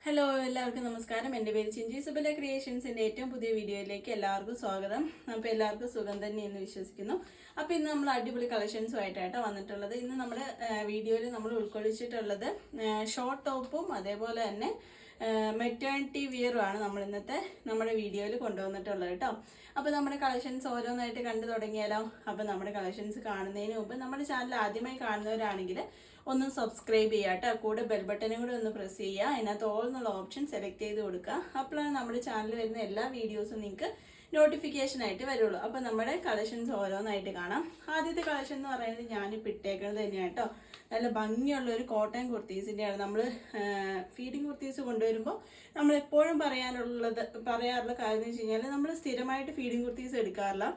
Hello എല്ലാവർക്കും നമസ്കാരം. എൻ്റെ പേര് ചിഞ്ചി സുബല ക്രിയേഷൻസിൻ്റെ ഏറ്റവും പുതിയ വീഡിയോയിലേക്ക് എല്ലാവർക്കും സ്വാഗതം. അപ്പോൾ എല്ലാവർക്കും സുഖം തന്നെ എന്ന് വിശ്വസിക്കുന്നു. അപ്പോൾ ഇന്ന് നമ്മൾ അടിപൊളി കളക്ഷൻസുമായിട്ടാണ് വന്നിട്ടുള്ളത്. ഇന്ന് നമ്മുടെ വീഡിയോയിൽ നമ്മൾ ഉൾക്കൊള്ളിച്ചിട്ടുള്ളത് ഷോർട്ട് ടോപ്പും അതേപോലെ തന്നെ മെറ്റേണിറ്റി വിയറുമാണ് നമ്മൾ ഇന്നത്തെ നമ്മുടെ വീഡിയോയിൽ കൊണ്ടുവന്നിട്ടുള്ളത് കേട്ടോ. അപ്പോൾ നമ്മുടെ കളക്ഷൻസ് ഓരോന്നായിട്ട് കണ്ടു തുടങ്ങിയാലോ. അപ്പോൾ നമ്മുടെ കളക്ഷൻസ് കാണുന്നതിന് മുമ്പ് നമ്മുടെ ചാനൽ ആദ്യമായി കാണുന്നവരാണെങ്കിൽ ഒന്ന് സബ്സ്ക്രൈബ് ചെയ്യുക കേട്ടോ. കൂടെ ബെൽ ബട്ടനും കൂടെ ഒന്ന് പ്രസ് ചെയ്യുക. അതിനകത്ത് ഓൾ എന്നുള്ള ഓപ്ഷൻ സെലക്ട് ചെയ്ത് കൊടുക്കുക. അപ്പോഴാണ് നമ്മുടെ ചാനലിൽ വരുന്ന എല്ലാ വീഡിയോസും നിങ്ങൾക്ക് നോട്ടിഫിക്കേഷൻ ആയിട്ട് വരുള്ളൂ. അപ്പോൾ നമ്മുടെ കളക്ഷൻസ് ഓരോന്നായിട്ട് കാണാം. ആദ്യത്തെ കളക്ഷൻ എന്ന് പറയുന്നത് ഞാനിപ്പോൾ ഇട്ടേക്കുന്നത് തന്നെയാണ് കേട്ടോ. നല്ല ഭംഗിയുള്ള ഒരു കോട്ടൺ കുർത്തീസിൻ്റെയാണ്. നമ്മൾ ഫീഡിങ് കുർത്തീസ് കൊണ്ടുവരുമ്പോൾ നമ്മൾ എപ്പോഴും പറയാറുള്ള കാര്യം എന്ന് വെച്ച് കഴിഞ്ഞാൽ നമ്മൾ സ്ഥിരമായിട്ട് ഫീഡിങ് കുർത്തീസ് എടുക്കാറില്ല.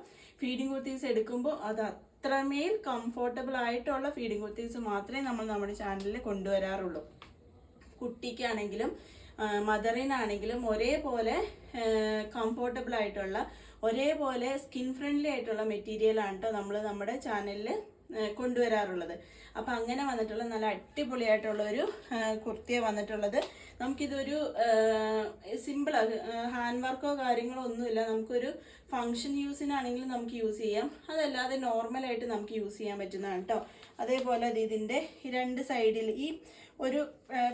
ഫീഡിങ് കുർത്തീസ് എടുക്കുമ്പോൾ അത് അത്രമേൽ കംഫോർട്ടബിൾ ആയിട്ടുള്ള ഫീഡിങ് കുർത്തീസ് മാത്രമേ നമ്മൾ നമ്മുടെ ചാനലിൽ കൊണ്ടുവരാറുള്ളൂ. കുട്ടിക്കാണെങ്കിലും മദറിനാണെങ്കിലും ഒരേപോലെ കംഫോർട്ടബിൾ ആയിട്ടുള്ള ഒരേപോലെ സ്കിൻ ഫ്രണ്ട്ലി ആയിട്ടുള്ള മെറ്റീരിയലാണ് കേട്ടോ നമ്മൾ നമ്മുടെ ചാനലിൽ കൊണ്ടുവരാറുള്ളത്. അപ്പം അങ്ങനെ വന്നിട്ടുള്ള നല്ല അടിപൊളിയായിട്ടുള്ള ഒരു കുർത്തിയാണ് വന്നിട്ടുള്ളത്. നമുക്കിതൊരു സിമ്പിൾ ഹാൻഡ് വർക്കോ കാര്യങ്ങളോ ഒന്നുമില്ല. നമുക്കൊരു ഫങ്ഷൻ യൂസിനാണെങ്കിലും നമുക്ക് യൂസ് ചെയ്യാം. അതല്ലാതെ നോർമലായിട്ട് നമുക്ക് യൂസ് ചെയ്യാൻ പറ്റുന്നതാണ് കേട്ടോ. അതേപോലെ ഇതിൻ്റെ രണ്ട് സൈഡിൽ ഈ ഒരു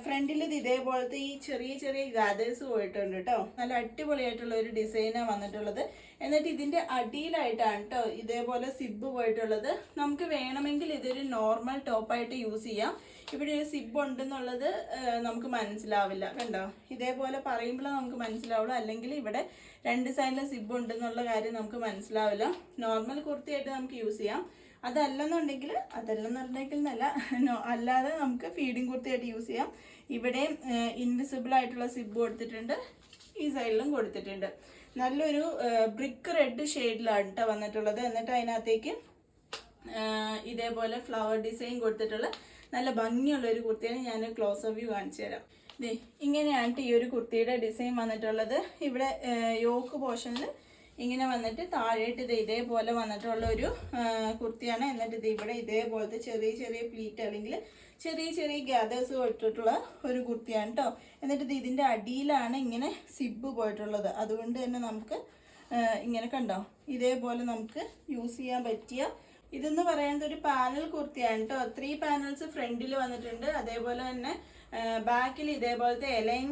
ഫ്രണ്ടിൽ ഇതേപോലത്തെ ഈ ചെറിയ ചെറിയ ഗാദേഴ്സ് പോയിട്ടുണ്ട് കേട്ടോ. നല്ല അടിപൊളിയായിട്ടുള്ള ഒരു ഡിസൈനാണ് വന്നിട്ടുള്ളത്. എന്നിട്ട് ഇതിൻ്റെ അടിയിലായിട്ടാണ് കേട്ടോ ഇതേപോലെ സിബ് പോയിട്ടുള്ളത്. നമുക്ക് വേണമെങ്കിൽ ഇതൊരു നോർമൽ ടോപ്പായിട്ട് യൂസ് ചെയ്യാം. ഇവിടെ ഒരു സിബ് ഉണ്ടെന്നുള്ളത് നമുക്ക് മനസ്സിലാവില്ല. കണ്ടോ, ഇതേപോലെ പറയുമ്പോൾ നമുക്ക് മനസ്സിലാവുള്ളൂ. അല്ലെങ്കിൽ ഇവിടെ രണ്ട് സൈഡിലും സിബ് ഉണ്ടെന്നുള്ള കാര്യം നമുക്ക് മനസ്സിലാവില്ല. നോർമൽ കുർത്തിയായിട്ട് നമുക്ക് യൂസ് ചെയ്യാം. അതല്ലെന്നുണ്ടെങ്കിൽ അല്ലാതെ നമുക്ക് ഫീഡിങ് കുർത്തിയായിട്ട് യൂസ് ചെയ്യാം. ഇവിടെ ഇൻവിസിബിൾ ആയിട്ടുള്ള സിബ് കൊടുത്തിട്ടുണ്ട്, ഈ സൈഡിലും കൊടുത്തിട്ടുണ്ട്. നല്ലൊരു ബ്രിക്ക് റെഡ് ഷെയ്ഡിലാണ് കേട്ടോ വന്നിട്ടുള്ളത്. എന്നിട്ട് അതിനകത്തേക്ക് ഇതേപോലെ ഫ്ലവർ ഡിസൈൻ കൊടുത്തിട്ടുള്ള നല്ല ഭംഗിയുള്ള ഒരു കുർത്തിയാണ്. ഞാൻ ക്ലോസ് വ്യൂ കാണിച്ചു തരാം. ഇങ്ങനെയാണ് ഈ ഒരു കുർത്തിയുടെ ഡിസൈൻ വന്നിട്ടുള്ളത്. ഇവിടെ യോക്ക് പോർഷനിൽ ഇങ്ങനെ വന്നിട്ട് താഴേട്ട് ഇതേപോലെ വന്നിട്ടുള്ള ഒരു കുർത്തിയാണ്. എന്നിട്ട് ഇവിടെ ഇതേപോലത്തെ ചെറിയ ചെറിയ പ്ലീറ്റ് അല്ലെങ്കിൽ ചെറിയ ചെറിയ ഗ്യാദേഴ്സ് കൊടുത്തിട്ടുള്ള ഒരു കുർത്തിയാണ് കേട്ടോ. എന്നിട്ട് ഇതിൻ്റെ അടിയിലാണ് ഇങ്ങനെ സിബ് പോയിട്ടുള്ളത്. അതുകൊണ്ട് തന്നെ നമുക്ക് ഇങ്ങനെ കണ്ടോ ഇതേപോലെ നമുക്ക് യൂസ് ചെയ്യാൻ പറ്റിയ ഇതെന്ന് പറയുന്നത് ഒരു പാനൽ കുർത്തിയാണ് കേട്ടോ. 3 പാനൽസ് ഫ്രണ്ടിൽ വന്നിട്ടുണ്ട്. അതേപോലെ തന്നെ ബാക്കിൽ ഇതേപോലത്തെ എലൈൻ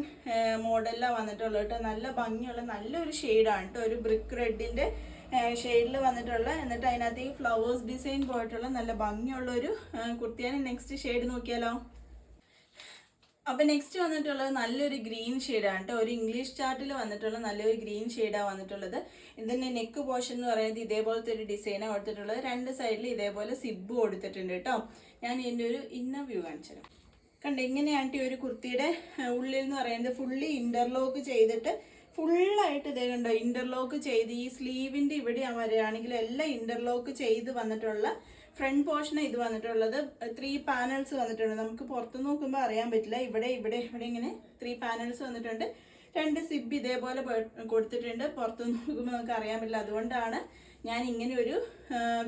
മോഡലിലാണ് വന്നിട്ടുള്ളത് കേട്ടോ. നല്ല ഭംഗിയുള്ള നല്ലൊരു ഷെയ്ഡാണ് കേട്ടോ. ഒരു ബ്രിക്ക് റെഡിൻ്റെ ഷെയ്ഡിൽ വന്നിട്ടുള്ള, എന്നിട്ട് അതിനകത്ത് ഈ ഫ്ലവേഴ്സ് ഡിസൈൻ പോയിട്ടുള്ള നല്ല ഭംഗിയുള്ള ഒരു കുർത്തിയാണ്. നെക്സ്റ്റ് ഷെയ്ഡ് നോക്കിയാലോ. അപ്പം നെക്സ്റ്റ് വന്നിട്ടുള്ളത് നല്ലൊരു ഗ്രീൻ ഷെയ്ഡാണ് കേട്ടോ. ഒരു ഇംഗ്ലീഷ് ചാർട്ടിൽ വന്നിട്ടുള്ള നല്ലൊരു ഗ്രീൻ ഷെയ്ഡാണ് വന്നിട്ടുള്ളത്. ഇതിൻ്റെ നെക്ക് പോർഷൻ എന്ന് പറയുന്നത് ഇതേപോലത്തെ ഒരു ഡിസൈനാണ് കൊടുത്തിട്ടുള്ളത്. രണ്ട് സൈഡിൽ ഇതേപോലെ സിബ് കൊടുത്തിട്ടുണ്ട് കേട്ടോ. ഞാൻ ഇതിൻ്റെ ഒരു ഇന്നർ വ്യൂ കാണിച്ചു തരാം. കണ്ടോ, ഇങ്ങനെയാണ് ഈ ഒരു കുർത്തിയുടെ ഉള്ളിൽ എന്ന് പറയുന്നത് ഫുള്ളി ഇൻ്റർലോക്ക് ചെയ്തിട്ട് ഫുള്ളായിട്ട് ഇതേ കണ്ടോ ഇൻ്റർലോക്ക് ചെയ്ത് ഈ സ്ലീവിൻ്റെ ഇവിടെ വരികയാണെങ്കിൽ എല്ലാം ഇൻ്റർലോക്ക് ചെയ്ത് വന്നിട്ടുള്ള ഫ്രണ്ട് പോർഷൻ ഇത് വന്നിട്ടുള്ളത്. 3 പാനൽസ് വന്നിട്ടുണ്ട്. നമുക്ക് പുറത്ത് നോക്കുമ്പോൾ അറിയാൻ പറ്റില്ല. ഇവിടെ ഇങ്ങനെ 3 പാനൽസ് വന്നിട്ടുണ്ട്. 2 സിബ് ഇതേപോലെ കൊടുത്തിട്ടുണ്ട്. പുറത്ത് നോക്കുമ്പോൾ നമുക്ക് അറിയാൻ പറ്റില്ല. അതുകൊണ്ടാണ് ഞാൻ ഇങ്ങനെ ഒരു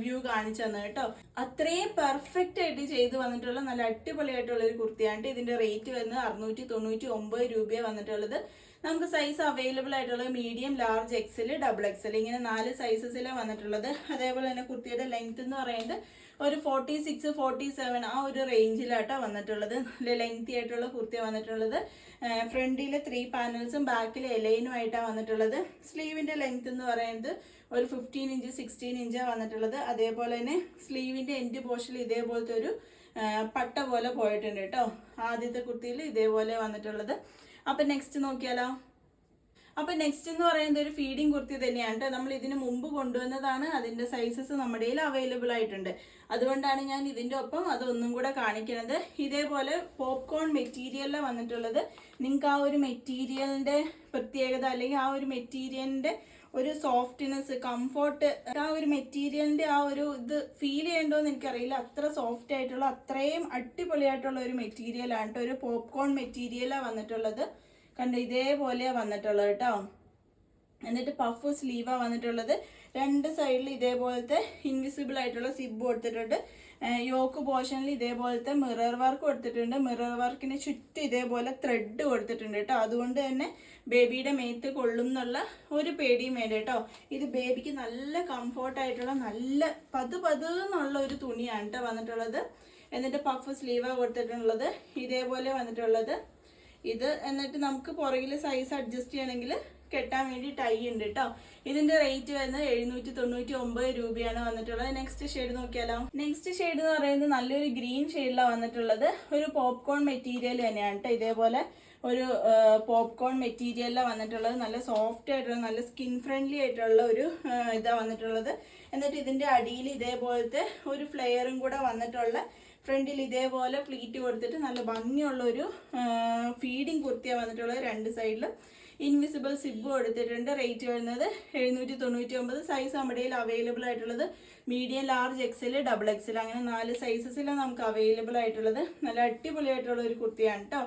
വ്യൂ കാണിച്ചു തന്നത് കേട്ടോ. അത്രയും പെർഫെക്റ്റ് ആയിട്ട് ചെയ്ത് വന്നിട്ടുള്ള നല്ല അടിപൊളിയായിട്ടുള്ള ഒരു കുർത്തിയാണ്. ഇതിൻ്റെ റേറ്റ് വരുന്നത് 699 രൂപയാണ് വന്നിട്ടുള്ളത്. നമുക്ക് സൈസ് അവൈലബിൾ ആയിട്ടുള്ളത് medium, large, XL, double XL ഇങ്ങനെ 4 സൈസസിലാണ് വന്നിട്ടുള്ളത്. അതേപോലെ തന്നെ കുർത്തിയുടെ ലെങ്ത് എന്ന് പറയുന്നത് ഒരു 46, 47 ആ ഒരു റേഞ്ചിലാട്ടോ വന്നിട്ടുള്ളത്. നല്ല ലെങ്തി ആയിട്ടുള്ള കുർത്തിയാണ് വന്നിട്ടുള്ളത്. ഫ്രണ്ടിൽ 3 പാനൽസും ബാക്കിൽ എലൈനുമായിട്ടാണ് വന്നിട്ടുള്ളത്. സ്ലീവിൻ്റെ ലെങ്ത് എന്ന് പറയുന്നത് ഒരു 15 ഇഞ്ച് 16 ഇഞ്ചാണ് വന്നിട്ടുള്ളത്. അതേപോലെ തന്നെ സ്ലീവിൻ്റെ എൻഡ് പോർഷനിൽ ഇതേപോലത്തെ ഒരു പട്ട പോലെ പോയിട്ടുണ്ട് കേട്ടോ. ആദ്യത്തെ കുർത്തിയിൽ ഇതേപോലെ വന്നിട്ടുള്ളത്. അപ്പം നെക്സ്റ്റ് നോക്കിയാലോ. അപ്പം നെക്സ്റ്റ് എന്ന് പറയുന്നത് ഒരു ഫീഡിങ് കുർത്തി തന്നെയാണ് കേട്ടോ. നമ്മൾ ഇതിന് മുമ്പ് കൊണ്ടുവന്നതാണ്. അതിൻ്റെ സൈസസ് നമ്മുടെ കയ്യിൽ അവൈലബിൾ ആയിട്ടുണ്ട്. അതുകൊണ്ടാണ് ഞാൻ ഇതിൻ്റെ ഒപ്പം അതൊന്നും കൂടെ കാണിക്കുന്നത്. ഇതേപോലെ പോപ്കോൺ മെറ്റീരിയലിലാണ് വന്നിട്ടുള്ളത്. നിങ്ങൾക്ക് ആ ഒരു മെറ്റീരിയലിൻ്റെ പ്രത്യേകത അല്ലെങ്കിൽ ആ ഒരു മെറ്റീരിയലിൻ്റെ ഒരു സോഫ്റ്റ്നെസ്, കംഫോർട്ട്, ആ ഒരു മെറ്റീരിയലിൻ്റെ ആ ഒരു ഇത് ഫീൽ ചെയ്യണ്ടോയെന്ന് എനിക്കറിയില്ല. അത്ര സോഫ്റ്റ് ആയിട്ടുള്ള അത്രയും അടിപൊളിയായിട്ടുള്ള ഒരു മെറ്റീരിയലാണ് കേട്ടോ. ഒരു പോപ്കോൺ മെറ്റീരിയലാണ് വന്നിട്ടുള്ളത്. കണ്ടോ ഇതേപോലെയാണ് വന്നിട്ടുള്ളത് കേട്ടോ. എന്നിട്ട് പഫ് സ്ലീവാണ് വന്നിട്ടുള്ളത്. രണ്ട് സൈഡിൽ ഇതേപോലത്തെ ഇൻവിസിബിൾ ആയിട്ടുള്ള സിബ് കൊടുത്തിട്ടുണ്ട്. യോക്ക് പോർഷനിൽ ഇതേപോലത്തെ മിറർ വർക്ക് കൊടുത്തിട്ടുണ്ട്. മിറർ വർക്കിന് ചുറ്റും ഇതേപോലെ ത്രെഡ് കൊടുത്തിട്ടുണ്ട് കേട്ടോ. അതുകൊണ്ട് തന്നെ ബേബിയുടെ മേത്ത് കൊള്ളും എന്നുള്ള ഒരു പേടിയും വേണ്ട കേട്ടോ. ഇത് ബേബിക്ക് നല്ല കംഫോർട്ടായിട്ടുള്ള നല്ല പതുന്നുള്ള ഒരു തുണിയാണ് കേട്ടോ വന്നിട്ടുള്ളത്. എന്നിട്ട് പഫ് സ്ലീവാണ് കൊടുത്തിട്ടുള്ളത്. ഇതേപോലെ വന്നിട്ടുള്ളത് ഇത്. എന്നിട്ട് നമുക്ക് പുറകിൽ സൈസ് അഡ്ജസ്റ്റ് ചെയ്യണമെങ്കിൽ കെട്ടാൻ വേണ്ടി ടൈ ഉണ്ട് കേട്ടോ. ഇതിന്റെ റേറ്റ് വരുന്നത് 799 രൂപയാണ് വന്നിട്ടുള്ളത്. നെക്സ്റ്റ് ഷെയ്ഡ് നോക്കിയാലോ. നെക്സ്റ്റ് ഷെയ്ഡ് എന്ന് പറയുന്നത് നല്ലൊരു ഗ്രീൻ ഷെയ്ഡിലാണ് വന്നിട്ടുള്ളത്. ഒരു പോപ്കോൺ മെറ്റീരിയൽ തന്നെയാണ് കേട്ടോ. ഇതേപോലെ ഒരു പോപ്കോൺ മെറ്റീരിയലിലാണ് വന്നിട്ടുള്ളത്. നല്ല സോഫ്റ്റ് ആയിട്ടുള്ള നല്ല സ്കിൻ ഫ്രണ്ട്ലി ആയിട്ടുള്ള ഒരു ഇതാണ് വന്നിട്ടുള്ളത്. എന്നിട്ട് ഇതിന്റെ അടിയിൽ ഇതേപോലത്തെ ഒരു ഫ്ലെയറും കൂടെ വന്നിട്ടുള്ള ഫ്രണ്ടിൽ ഇതേപോലെ പ്ലീറ്റ് കൊടുത്തിട്ട് നല്ല ഭംഗിയുള്ള ഒരു ഫീഡിങ് കുർത്തിയാണ് വന്നിട്ടുള്ളത്. രണ്ട് സൈഡിലും ഇൻവിസിബിൾ സിബ് കൊടുത്തിട്ടുണ്ട്. റേറ്റ് വരുന്നത് 799. സൈസ് നമ്മുടെ കയ്യിൽ അവൈലബിൾ ആയിട്ടുള്ളത് medium, large, XL, double XL അങ്ങനെ 4 സൈസസിലാണ് നമുക്ക് അവൈലബിൾ ആയിട്ടുള്ളത്. നല്ല അടിപൊളിയായിട്ടുള്ള ഒരു കുർത്തിയാണ് കേട്ടോ.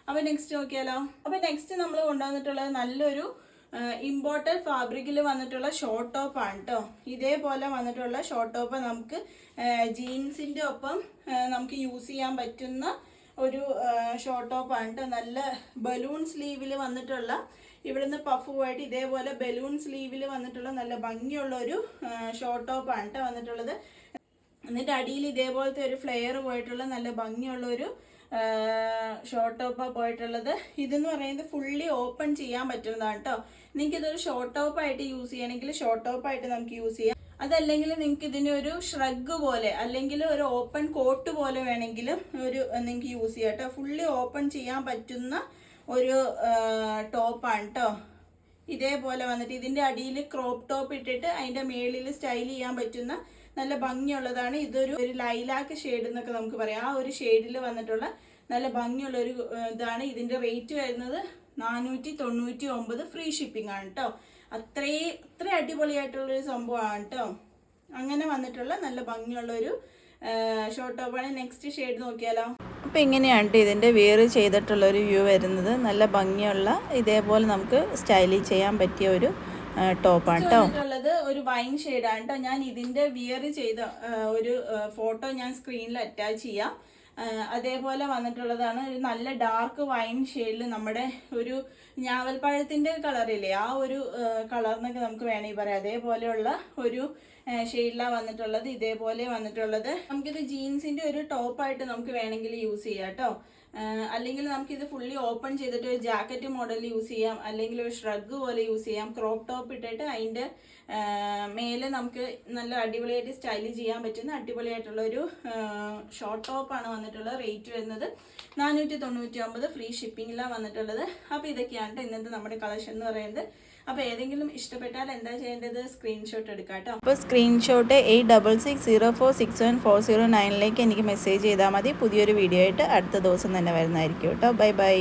അപ്പോൾ നെക്സ്റ്റ് നോക്കിയാലോ. അപ്പോൾ നെക്സ്റ്റ് നമ്മൾ കൊണ്ടുവന്നിട്ടുള്ളത് നല്ലൊരു ഇമ്പോർട്ടഡ് ഫാബ്രിക്കിൽ വന്നിട്ടുള്ള ഷോർട്ട് ടോപ്പാണ് കേട്ടോ. ഇതേപോലെ വന്നിട്ടുള്ള ഷോർട്ട് ടോപ്പ് നമുക്ക് ജീൻസിൻ്റെ ഒപ്പം നമുക്ക് യൂസ് ചെയ്യാൻ പറ്റുന്ന ഒരു ഷോർട്ട് ടോപ്പാണ് കേട്ടോ. നല്ല ബലൂൺ സ്ലീവിൽ വന്നിട്ടുള്ള ഇവിടുന്ന് പഫ് പോയിട്ട് ഇതേപോലെ ബലൂൺ സ്ലീവിൽ വന്നിട്ടുള്ള നല്ല ഭംഗിയുള്ള ഒരു ഷോർട്ട് ടോപ്പാണ് കേട്ടോ വന്നിട്ടുള്ളത്. എന്നിട്ട് അടിയിൽ ഇതേപോലത്തെ ഒരു ഫ്ലെയർ പോയിട്ടുള്ള നല്ല ഭംഗിയുള്ള ഒരു ഷോർട്ട് ടോപ്പാണ് പോയിട്ടുള്ളത്. ഇതെന്ന് പറയുന്നത് ഫുള്ളി ഓപ്പൺ ചെയ്യാൻ പറ്റുന്നതാണ് കേട്ടോ. നിങ്ങൾക്ക് ഇതൊരു ഷോർട്ട് ടോപ്പായിട്ട് യൂസ് ചെയ്യണമെങ്കിൽ ഷോർട്ട് ടോപ്പായിട്ട് നമുക്ക് യൂസ് ചെയ്യാം. അതല്ലെങ്കിൽ നിങ്ങൾക്ക് ഇതിന് ഒരു ഷ്രഗ് പോലെ അല്ലെങ്കിൽ ഒരു ഓപ്പൺ കോട്ട് പോലെ വേണമെങ്കിലും ഒരു നിങ്ങൾക്ക് യൂസ് ചെയ്യാം കേട്ടോ. ഫുള്ളി ഓപ്പൺ ചെയ്യാൻ പറ്റുന്ന ഒരു ടോപ്പാണ് കേട്ടോ. ഇതേപോലെ വന്നിട്ട് ഇതിൻ്റെ അടിയിൽ ക്രോപ്പ് ടോപ്പ് ഇട്ടിട്ട് അതിൻ്റെ മേളിൽ സ്റ്റൈൽ ചെയ്യാൻ പറ്റുന്ന നല്ല ഭംഗിയുള്ളതാണ്. ഇതൊരു ലൈലാക്ക് ഷെയ്ഡ് എന്നൊക്കെ നമുക്ക് പറയാം. ആ ഒരു ഷെയ്ഡിൽ വന്നിട്ടുള്ള നല്ല ഭംഗിയുള്ള ഒരു ഇതാണ്. ഇതിൻ്റെ റേറ്റ് വരുന്നത് 499. ഫ്രീ ഷിപ്പിംഗ് ആണ് കേട്ടോ. അത്ര അടിപൊളിയായിട്ടുള്ളൊരു സംഭവമാണ് കേട്ടോ. അങ്ങനെ വന്നിട്ടുള്ള നല്ല ഭംഗിയുള്ളൊരു ഷോർട്ട് ടോപ്പാണ്. നെക്സ്റ്റ് ഷെയ്ഡ് നോക്കിയാലോ. അപ്പോൾ ഇങ്ങനെയാണ് കേട്ടോ ഇതിൻ്റെ വിയർ ചെയ്തിട്ടുള്ളൊരു വ്യൂ വരുന്നത്. നല്ല ഭംഗിയുള്ള ഇതേപോലെ നമുക്ക് സ്റ്റൈലിൽ ചെയ്യാൻ പറ്റിയ ഒരു ടോപ്പാണ് കേട്ടോ. ഉള്ളത് ഒരു വൈൻ ഷെയ്ഡാണ് കേട്ടോ. ഞാൻ ഇതിൻ്റെ വിയർ ചെയ്ത ഒരു ഫോട്ടോ ഞാൻ സ്ക്രീനിൽ അറ്റാച്ച് ചെയ്യാം. അതേപോലെ വന്നിട്ടുള്ളതാണ് ഒരു നല്ല ഡാർക്ക് വൈൻ ഷെയ്ഡിൽ നമ്മുടെ ഒരു ഞാവൽപ്പഴത്തിൻ്റെ കളറില്ലേ ആ ഒരു കളറിനൊക്കെ നമുക്ക് വേണമെങ്കിൽ പറയാം. അതേപോലെയുള്ള ഒരു ഷെയ്ഡിലാണ് വന്നിട്ടുള്ളത്. ഇതേപോലെ വന്നിട്ടുള്ളത് നമുക്കിത് ജീൻസിൻ്റെ ഒരു ടോപ്പായിട്ട് നമുക്ക് വേണമെങ്കിൽ യൂസ് ചെയ്യാം കേട്ടോ. അല്ലെങ്കിൽ നമുക്കിത് ഫുള്ളി ഓപ്പൺ ചെയ്തിട്ട് ഒരു ജാക്കറ്റ് മോഡൽ യൂസ് ചെയ്യാം, അല്ലെങ്കിൽ ഒരു ഷ്രഗ് പോലെ യൂസ് ചെയ്യാം. ക്രോപ്പ് ടോപ്പ് ഇട്ടിട്ട് അതിൻ്റെ മേലെ നമുക്ക് നല്ല അടിപൊളിയായിട്ട് സ്റ്റൈൽ ചെയ്യാൻ പറ്റുന്ന അടിപൊളിയായിട്ടുള്ള ഒരു ഷോർട്ട് ടോപ്പാണ് വന്നിട്ടുള്ളത്. റേറ്റ് വരുന്നത് 499. ഫ്രീ ഷിപ്പിങ്ങിലാണ് വന്നിട്ടുള്ളത്. അപ്പോൾ ഇതൊക്കെയാണ് ഇന്നത്തെ നമ്മുടെ കളക്ഷൻ എന്ന് പറയുന്നത്. അപ്പോൾ ഏതെങ്കിലും ഇഷ്ടപ്പെട്ടാൽ എന്താ ചെയ്യേണ്ടത്, സ്ക്രീൻഷോട്ട് എടുക്കാം കേട്ടോ. അപ്പോൾ സ്ക്രീൻഷോട്ട് 8660467409 എനിക്ക് മെസ്സേജ് ചെയ്താൽ മതി. പുതിയൊരു വീഡിയോ ആയിട്ട് അടുത്ത ദിവസം തന്നെ വരുന്നതായിരിക്കും കേട്ടോ. Bye bye.